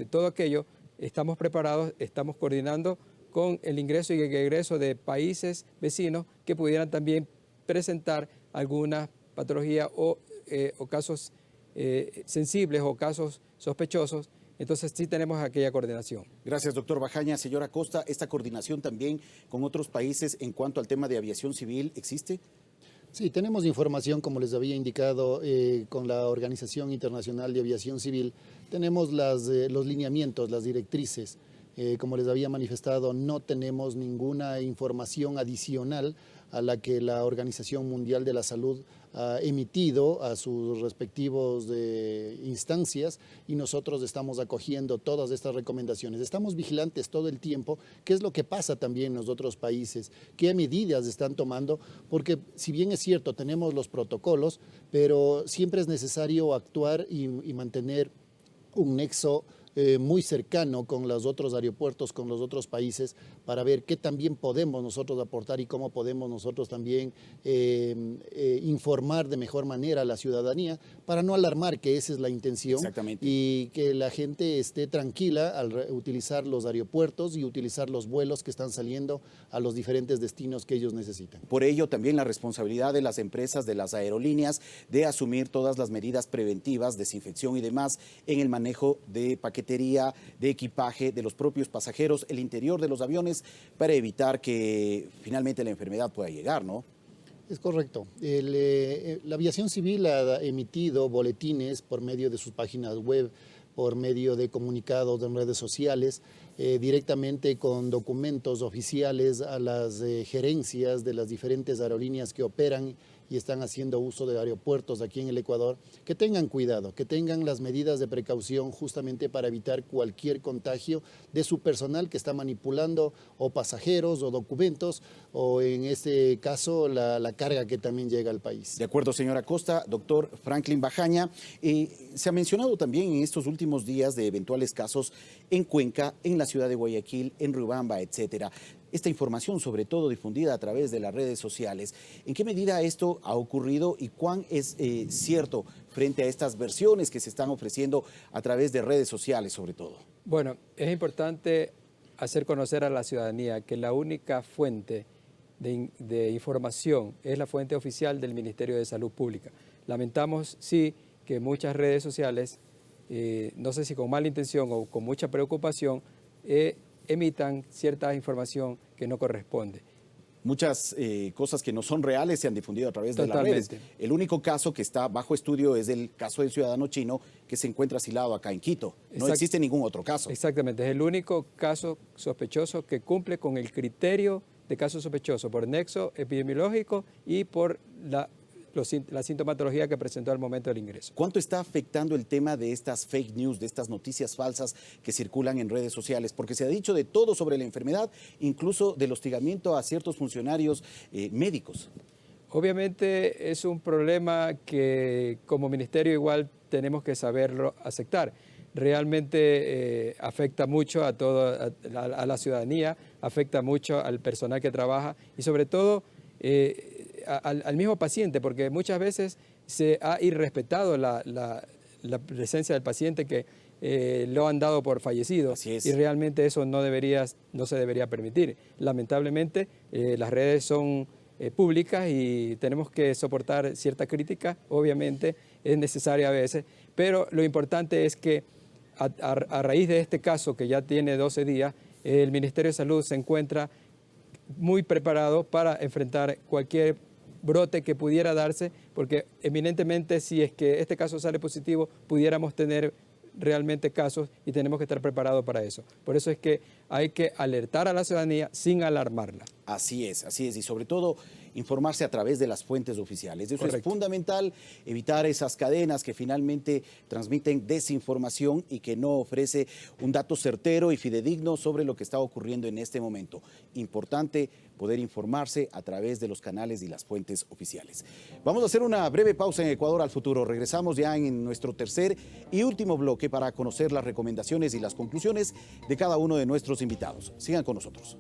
todo aquello, estamos preparados, estamos coordinando con el ingreso y el egreso de países vecinos que pudieran también presentar alguna patología o casos sensibles o casos sospechosos. Entonces sí tenemos aquella coordinación. Gracias, doctor Bajaña. Señora Costa, ¿esta coordinación también con otros países en cuanto al tema de aviación civil existe? Sí, tenemos información, como les había indicado, con la Organización Internacional de Aviación Civil. Tenemos los lineamientos, las directrices. Como les había manifestado, no tenemos ninguna información adicional a la que la Organización Mundial de la Salud ha emitido a sus respectivos instancias, y nosotros estamos acogiendo todas estas recomendaciones. Estamos vigilantes todo el tiempo, qué es lo que pasa también en los otros países, qué medidas están tomando, porque si bien es cierto, tenemos los protocolos, pero siempre es necesario actuar y mantener un nexo muy cercano con los otros aeropuertos, con los otros países, para ver qué también podemos nosotros aportar y cómo podemos nosotros también informar de mejor manera a la ciudadanía, para no alarmar, que esa es la intención. Exactamente. Y que la gente esté tranquila al utilizar los aeropuertos y utilizar los vuelos que están saliendo a los diferentes destinos que ellos necesitan. Por ello, también la responsabilidad de las empresas, de las aerolíneas, de asumir todas las medidas preventivas, desinfección y demás en el manejo de paquetes de equipaje de los propios pasajeros, el interior de los aviones, para evitar que finalmente la enfermedad pueda llegar, ¿no? Es correcto. La aviación civil ha emitido boletines por medio de sus páginas web, por medio de comunicados en redes sociales, directamente con documentos oficiales a las gerencias de las diferentes aerolíneas que operan y están haciendo uso de aeropuertos aquí en el Ecuador, que tengan cuidado, que tengan las medidas de precaución justamente para evitar cualquier contagio de su personal que está manipulando o pasajeros o documentos o en este caso la carga que también llega al país. De acuerdo, señora Costa. Doctor Franklin Bajaña, se ha mencionado también en estos últimos días de eventuales casos en Cuenca, en la ciudad de Guayaquil, en Riobamba, etcétera. Esta información, sobre todo difundida a través de las redes sociales, ¿en qué medida esto ha ocurrido y cuán es cierto frente a estas versiones que se están ofreciendo a través de redes sociales, sobre todo? Bueno, es importante hacer conocer a la ciudadanía que la única fuente de información es la fuente oficial del Ministerio de Salud Pública. Lamentamos, sí, que muchas redes sociales, no sé si con mala intención o con mucha preocupación, emitan cierta información que no corresponde. Muchas cosas que no son reales se han difundido a través de las redes. El único caso que está bajo estudio es el caso del ciudadano chino que se encuentra asilado acá en Quito. No existe ningún otro caso. Exactamente, es el único caso sospechoso que cumple con el criterio de caso sospechoso por nexo epidemiológico y por la sintomatología que presentó al momento del ingreso. ¿Cuánto está afectando el tema de estas fake news, de estas noticias falsas que circulan en redes sociales? Porque se ha dicho de todo sobre la enfermedad, incluso del hostigamiento a ciertos funcionarios médicos. Obviamente es un problema que como ministerio igual tenemos que saberlo aceptar. Realmente afecta mucho a la ciudadanía, afecta mucho al personal que trabaja y sobre todo al mismo paciente, porque muchas veces se ha irrespetado la presencia del paciente que lo han dado por fallecido. Así es. Y realmente eso no se debería permitir. Lamentablemente las redes son públicas y tenemos que soportar cierta crítica, obviamente es necesaria a veces, pero lo importante es que a raíz de este caso que ya tiene 12 días, el Ministerio de Salud se encuentra muy preparado para enfrentar cualquier brote que pudiera darse, porque eminentemente si es que este caso sale positivo, pudiéramos tener realmente casos y tenemos que estar preparados para eso. Por eso es que hay que alertar a la ciudadanía sin alarmarla. Así es, y sobre todo informarse a través de las fuentes oficiales. Eso Correcto. Es fundamental, evitar esas cadenas que finalmente transmiten desinformación y que no ofrece un dato certero y fidedigno sobre lo que está ocurriendo en este momento. Importante poder informarse a través de los canales y las fuentes oficiales. Vamos a hacer una breve pausa en Ecuador al Futuro. Regresamos ya en nuestro tercer y último bloque para conocer las recomendaciones y las conclusiones de cada uno de nuestros invitados. Sigan con nosotros.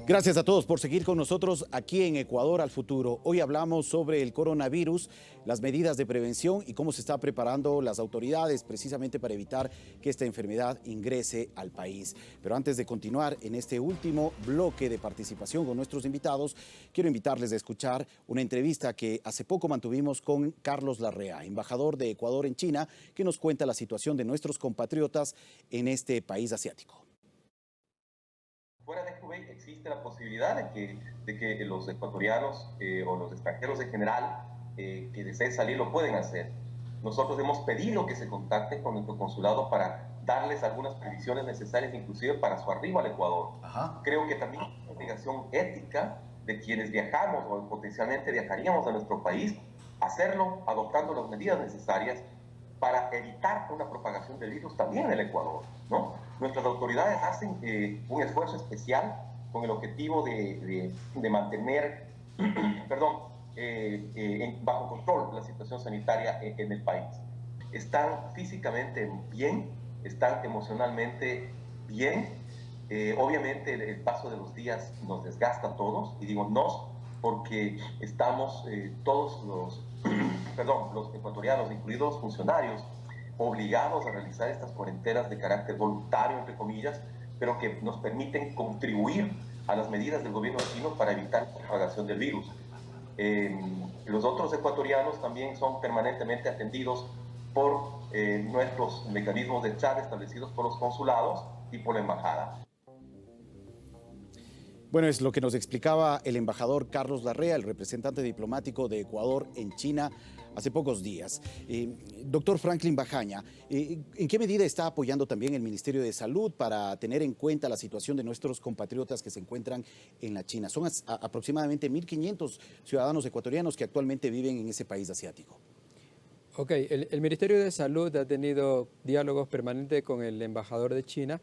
Gracias a todos por seguir con nosotros aquí en Ecuador al Futuro. Hoy hablamos sobre el coronavirus, las medidas de prevención y cómo se están preparando las autoridades precisamente para evitar que esta enfermedad ingrese al país. Pero antes de continuar en este último bloque de participación con nuestros invitados, quiero invitarles a escuchar una entrevista que hace poco mantuvimos con Carlos Larrea, embajador de Ecuador en China, que nos cuenta la situación de nuestros compatriotas en este país asiático. Fuera de Hubei existe la posibilidad de que los ecuatorianos o los extranjeros en general que deseen salir lo pueden hacer. Nosotros hemos pedido que se contacten con nuestro consulado para darles algunas previsiones necesarias, inclusive para su arribo al Ecuador. Ajá. Creo que también es una obligación ética de quienes viajamos o potencialmente viajaríamos a nuestro país, hacerlo adoptando las medidas necesarias para evitar una propagación del virus también en el Ecuador, ¿no? Nuestras autoridades hacen un esfuerzo especial con el objetivo de mantener bajo control la situación sanitaria en el país. Están físicamente bien, están emocionalmente bien. Obviamente el paso de los días nos desgasta a todos, y digo nos porque estamos todos los ecuatorianos, incluidos los funcionarios, obligados a realizar estas cuarentenas de carácter voluntario, entre comillas, pero que nos permiten contribuir a las medidas del gobierno chino para evitar la propagación del virus. Los otros ecuatorianos también son permanentemente atendidos por nuestros mecanismos de chat establecidos por los consulados y por la embajada. Bueno, es lo que nos explicaba el embajador Carlos Larrea, el representante diplomático de Ecuador en China, hace pocos días. Doctor Franklin Bajaña, ¿en qué medida está apoyando también el Ministerio de Salud para tener en cuenta la situación de nuestros compatriotas que se encuentran en la China? Son aproximadamente 1.500 ciudadanos ecuatorianos que actualmente viven en ese país asiático. Ok, el Ministerio de Salud ha tenido diálogos permanentes con el embajador de China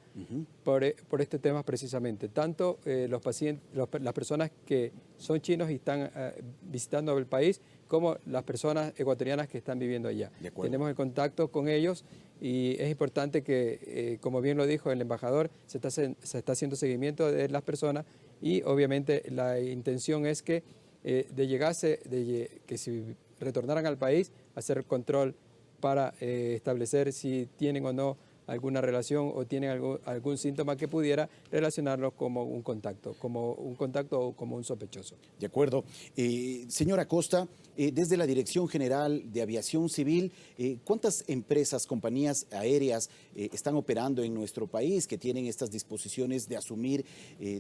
por este tema precisamente. Tanto los pacientes, las personas que son chinos y están visitando el país, como las personas ecuatorianas que están viviendo allá. Tenemos el contacto con ellos y es importante que, como bien lo dijo el embajador, se está haciendo seguimiento de las personas y obviamente la intención es que que si retornaran al país, hacer control para establecer si tienen o no alguna relación o tienen algún síntoma que pudiera relacionarlos como un contacto o como un sospechoso. De acuerdo. Señora Acosta, desde la Dirección General de Aviación Civil, ¿cuántas empresas, compañías aéreas están operando en nuestro país que tienen estas disposiciones de asumir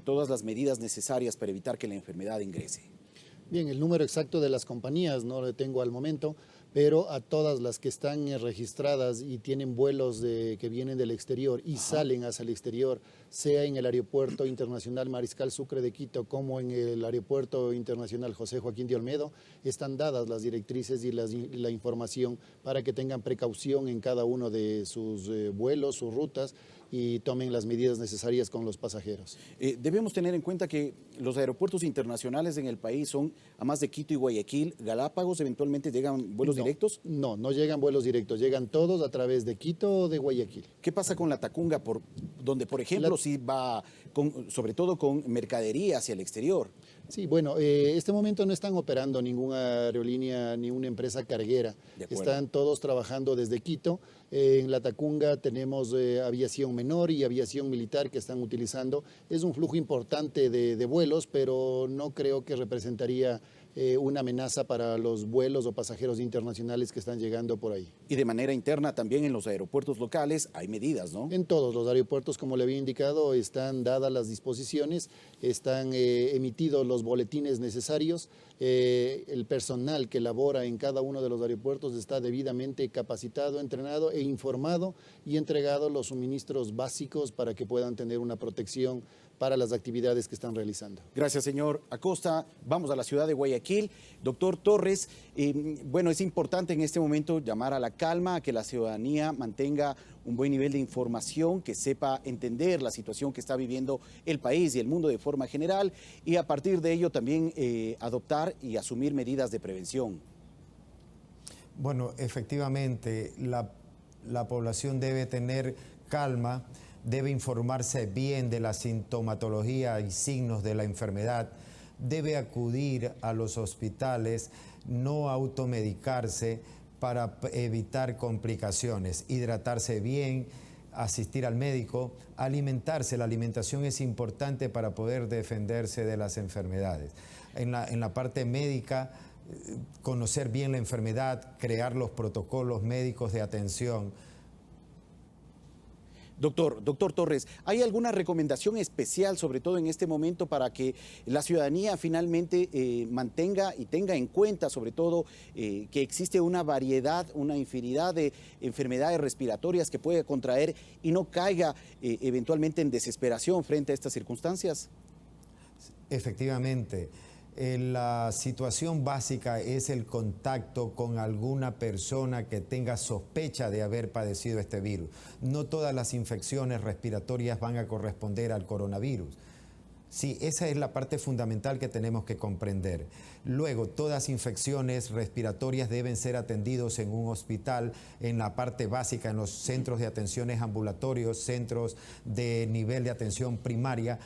todas las medidas necesarias para evitar que la enfermedad ingrese? Bien, el número exacto de las compañías no lo tengo al momento, pero a todas las que están registradas y tienen vuelos que vienen del exterior y salen hacia el exterior, sea en el Aeropuerto Internacional Mariscal Sucre de Quito como en el Aeropuerto Internacional José Joaquín de Olmedo, están dadas las directrices y la información para que tengan precaución en cada uno de sus vuelos, sus rutas, y tomen las medidas necesarias con los pasajeros. Debemos tener en cuenta que los aeropuertos internacionales en el país son, a más de Quito y Guayaquil, Galápagos, eventualmente llegan vuelos directos. No, no llegan vuelos directos, llegan todos a través de Quito o de Guayaquil. ¿Qué pasa con la Tacunga, donde, por ejemplo, sí va, sobre todo con mercadería hacia el exterior? Sí, bueno, este momento no están operando ninguna aerolínea ni una empresa carguera. Están todos trabajando desde Quito. En la Tacunga tenemos aviación menor y aviación militar que están utilizando. Es un flujo importante de vuelos, pero no creo que representaría una amenaza para los vuelos o pasajeros internacionales que están llegando por ahí. Y de manera interna también en los aeropuertos locales hay medidas, ¿no? En todos los aeropuertos, como le había indicado, están dadas las disposiciones, están emitidos los boletines necesarios, el personal que labora en cada uno de los aeropuertos está debidamente capacitado, entrenado e informado y entregado los suministros básicos para que puedan tener una protección para las actividades que están realizando. Gracias, señor Acosta. Vamos a la ciudad de Guayaquil. Doctor Torres, bueno, es importante en este momento llamar a la calma, a que la ciudadanía mantenga un buen nivel de información, que sepa entender la situación que está viviendo el país y el mundo de forma general, y a partir de ello también adoptar y asumir medidas de prevención. Bueno, efectivamente, la población debe tener calma, debe informarse bien de la sintomatología y signos de la enfermedad, debe acudir a los hospitales, no automedicarse para evitar complicaciones, hidratarse bien, asistir al médico, alimentarse. La alimentación es importante para poder defenderse de las enfermedades. En la parte médica, conocer bien la enfermedad, crear los protocolos médicos de atención. Doctor Torres, ¿hay alguna recomendación especial, sobre todo en este momento, para que la ciudadanía finalmente mantenga y tenga en cuenta, sobre todo, que existe una variedad, una infinidad de enfermedades respiratorias que puede contraer y no caiga eventualmente en desesperación frente a estas circunstancias? Efectivamente. La situación básica es el contacto con alguna persona que tenga sospecha de haber padecido este virus. No todas las infecciones respiratorias van a corresponder al coronavirus. Sí, esa es la parte fundamental que tenemos que comprender. Luego, todas infecciones respiratorias deben ser atendidos en un hospital, en la parte básica, en los centros de atenciones ambulatorios, centros de nivel de atención primaria.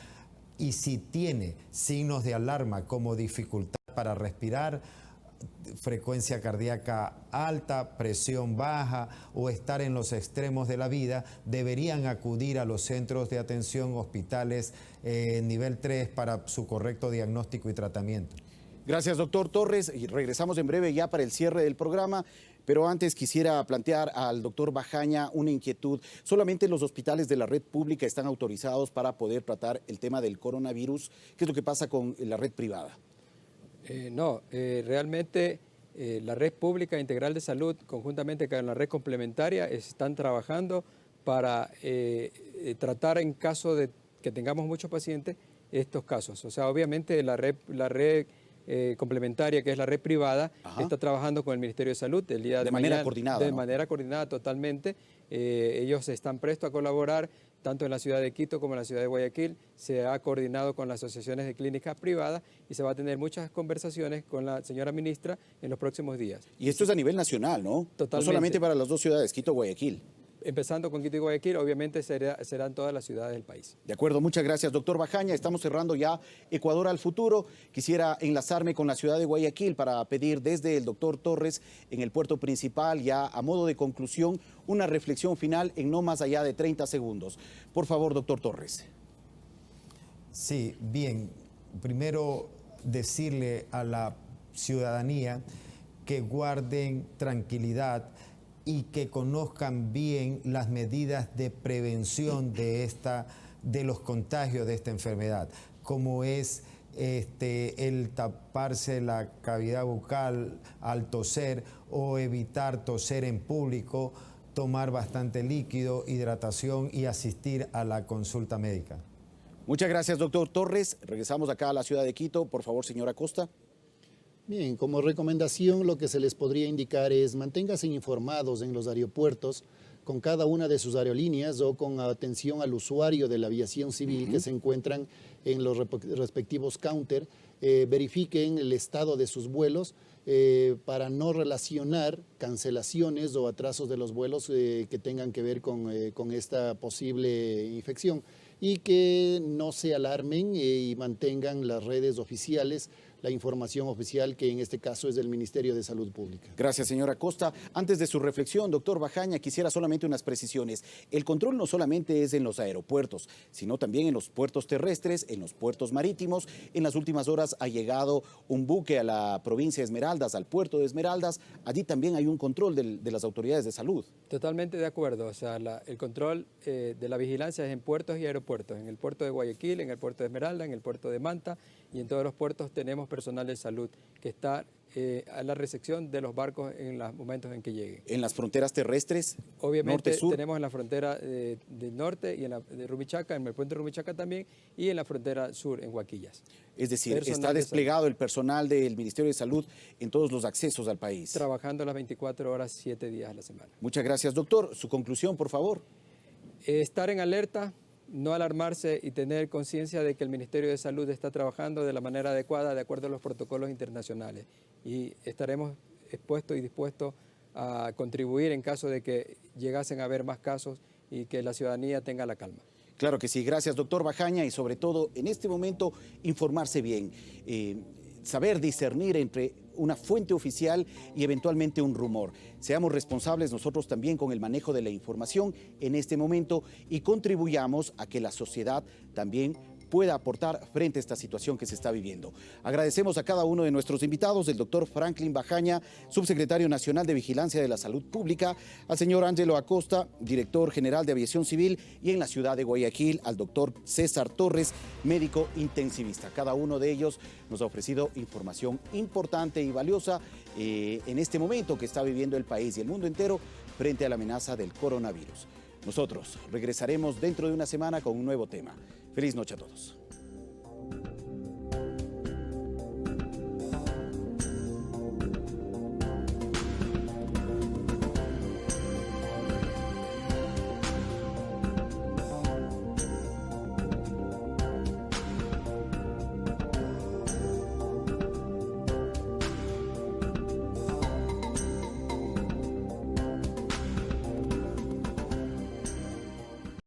Y si tiene signos de alarma como dificultad para respirar, frecuencia cardíaca alta, presión baja o estar en los extremos de la vida, deberían acudir a los centros de atención, hospitales nivel 3 para su correcto diagnóstico y tratamiento. Gracias, doctor Torres. Y regresamos en breve ya para el cierre del programa. Pero antes quisiera plantear al doctor Bajaña una inquietud. ¿Solamente los hospitales de la red pública están autorizados para poder tratar el tema del coronavirus? ¿Qué es lo que pasa con la red privada? Realmente la red pública integral de salud, conjuntamente con la red complementaria, están trabajando para tratar en caso de que tengamos muchos pacientes estos casos. O sea, obviamente la red complementaria, que es la red privada, está trabajando con el Ministerio de Salud el día de manera mañana, coordinada. de manera coordinada totalmente. Ellos están prestos a colaborar tanto en la ciudad de Quito como en la ciudad de Guayaquil. Se ha coordinado con las asociaciones de clínicas privadas y se va a tener muchas conversaciones con la señora ministra en los próximos días. Y esto es a nivel nacional, ¿no? Totalmente. No solamente para las dos ciudades, Quito y Guayaquil. Empezando con Quito y Guayaquil, obviamente serán todas las ciudades del país. De acuerdo, muchas gracias, doctor Bajaña. Estamos cerrando ya Ecuador al futuro. Quisiera enlazarme con la ciudad de Guayaquil para pedir desde el doctor Torres en el puerto principal, ya a modo de conclusión, una reflexión final en no más allá de 30 segundos. Por favor, doctor Torres. Sí, bien. Primero decirle a la ciudadanía que guarden tranquilidad y que conozcan bien las medidas de prevención de los contagios de esta enfermedad, como es el taparse la cavidad bucal al toser o evitar toser en público, tomar bastante líquido, hidratación y asistir a la consulta médica. Muchas gracias, doctor Torres. Regresamos acá a la ciudad de Quito. Por favor, señora Costa. Bien, como recomendación lo que se les podría indicar es manténganse informados en los aeropuertos con cada una de sus aerolíneas o con atención al usuario de la aviación civil que se encuentran en los respectivos counter. Verifiquen el estado de sus vuelos para no relacionar cancelaciones o atrasos de los vuelos que tengan que ver con esta posible infección, y que no se alarmen y mantengan las redes oficiales, la información oficial, que en este caso es del Ministerio de Salud Pública. Gracias, señora Costa. Antes de su reflexión, doctor Bajaña, quisiera solamente unas precisiones. El control no solamente es en los aeropuertos, sino también en los puertos terrestres, en los puertos marítimos. En las últimas horas ha llegado un buque a la provincia de Esmeraldas, al puerto de Esmeraldas. Allí también hay un control de las autoridades de salud. Totalmente de acuerdo. O sea, el control de la vigilancia es en puertos y aeropuertos. En el puerto de Guayaquil, en el puerto de Esmeralda, en el puerto de Manta, y en todos los puertos tenemos personal de salud que está a la recepción de los barcos en los momentos en que lleguen. En las fronteras terrestres, obviamente norte-sur, tenemos en la frontera del norte y en la de Rumichaca, en el puente de Rumichaca también, y en la frontera sur, en Huaquillas. Es decir, Personal está desplegado el personal del Ministerio de Salud en todos los accesos al país. Trabajando las 24 horas, 7 días a la semana. Muchas gracias, doctor. Su conclusión, por favor. Estar en alerta, no alarmarse y tener conciencia de que el Ministerio de Salud está trabajando de la manera adecuada, de acuerdo a los protocolos internacionales. Y estaremos expuestos y dispuestos a contribuir en caso de que llegasen a haber más casos y que la ciudadanía tenga la calma. Claro que sí. Gracias, doctor Bajaña, y sobre todo en este momento informarse bien, saber discernir entre una fuente oficial y eventualmente un rumor. Seamos responsables nosotros también con el manejo de la información en este momento y contribuyamos a que la sociedad también pueda aportar frente a esta situación que se está viviendo. Agradecemos a cada uno de nuestros invitados, el doctor Franklin Bajaña, subsecretario nacional de Vigilancia de la Salud Pública, al señor Ángelo Acosta, director general de Aviación Civil, y en la ciudad de Guayaquil, al doctor César Torres, médico intensivista. Cada uno de ellos nos ha ofrecido información importante y valiosa en este momento que está viviendo el país y el mundo entero frente a la amenaza del coronavirus. Nosotros regresaremos dentro de una semana con un nuevo tema. Feliz noche a todos.